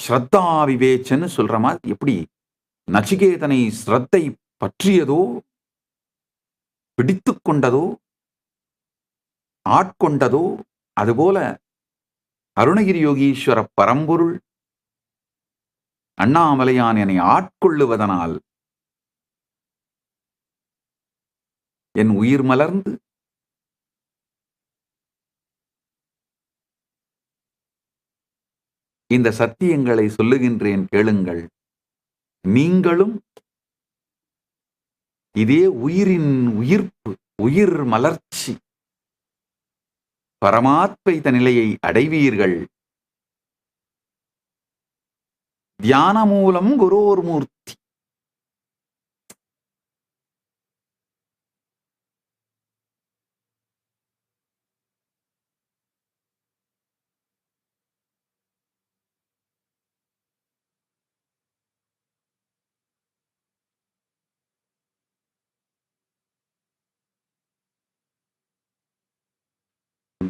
ஸ்ரத்தா விவேச்சன்னு சொல்ற மாதிரி எப்படி நச்சிகேதனை ஸ்ரத்தை பற்றியதோ, பிடித்து கொண்டதோ, ஆட்கொண்டதோ, அதுபோல அருணகிரி யோகீஸ்வர பரம்பொருள் அண்ணாமலையான் என்னை ஆட்கொள்ளுவதனால் என் உயிர் மலர்ந்து இந்த சத்தியங்களை சொல்லுகின்றேன் கேளுங்கள். நீங்களும் இதே உயிரின் உயிர்ப்பு, உயிர் மலர்ச்சி, பரமாத்மைத நிலையை அடைவீர்கள். தியான மூலம் குரோர் மூர்த்தி.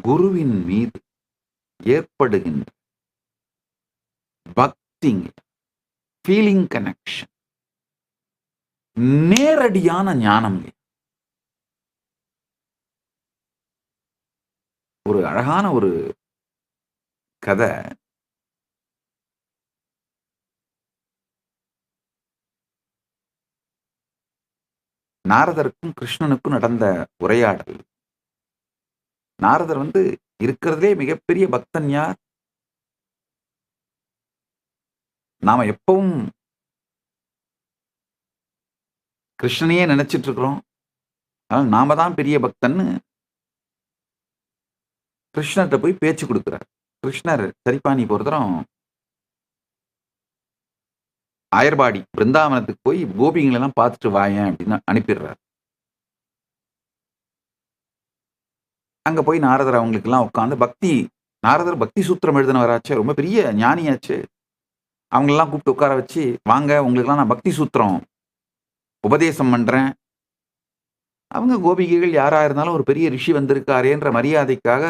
குருவின் மீது ஏற்படுகின்ற பக்தி, ஃபீலிங் கனெக்ஷன், நேரடியான ஞானம். ஒரு அழகான ஒரு கதை. நாரதருக்கும் கிருஷ்ணனுக்கும் நடந்த உரையாடல். நாரதர் இருக்கிறதுலே மிகப்பெரிய பக்தன் யார்? நாம எப்பவும் கிருஷ்ணனையே நினைச்சிட்டு இருக்கிறோம். அதனால நாம தான் பெரிய பக்தன்னு கிருஷ்ணர்கிட்ட போய் பேச்சு கொடுக்கிறார். கிருஷ்ணர், சரிப்பா நீ பொறுத்தரம் ஆயர்பாடி பிருந்தாவனத்துக்கு போய் கோபிங்களெல்லாம் பார்த்துட்டு வாயேன் அப்படின்னு அனுப்பிடுறார். அங்க போய் நாரதர் அவங்களுக்கெல்லாம் உட்காந்து நாரதர் பக்தி சூத்திரம் எழுதினவராச்சு, ரொம்ப பெரிய ஞானியாச்சு. அவங்களெல்லாம் கூப்பிட்டு உட்கார வச்சு, வாங்க உங்களுக்கெல்லாம் நான் பக்தி சூத்திரம் உபதேசம் பண்றேன். அவங்க கோபிகைகள் யாரா இருந்தாலும் ஒரு பெரிய ரிஷி வந்திருக்காரேன்ற மரியாதைக்காக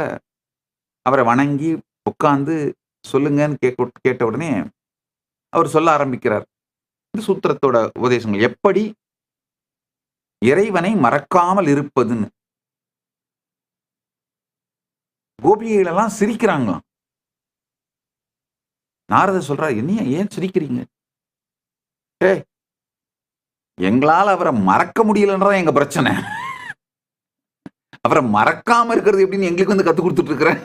அவரை வணங்கி உட்கார்ந்து சொல்லுங்கன்னு கேட்ட உடனே அவர் சொல்ல ஆரம்பிக்கிறார் இந்த சூத்திரத்தோட உபதேசங்கள். எப்படி இறைவனை மறக்காமல் இருப்பதுன்னு. கோபிகைகள் எல்லாம் சிரிக்கிறாங்களாம். நாரதர் சொல்றார், என்னைய ஏன் சிரிக்கிறீங்க? எங்களால் அவரை மறக்க முடியலன்றதான் எங்க பிரச்சனை. அவரை மறக்காம இருக்கிறது எப்படின்னு எங்களுக்கு கத்து கொடுத்துட்டு இருக்கிறேன்.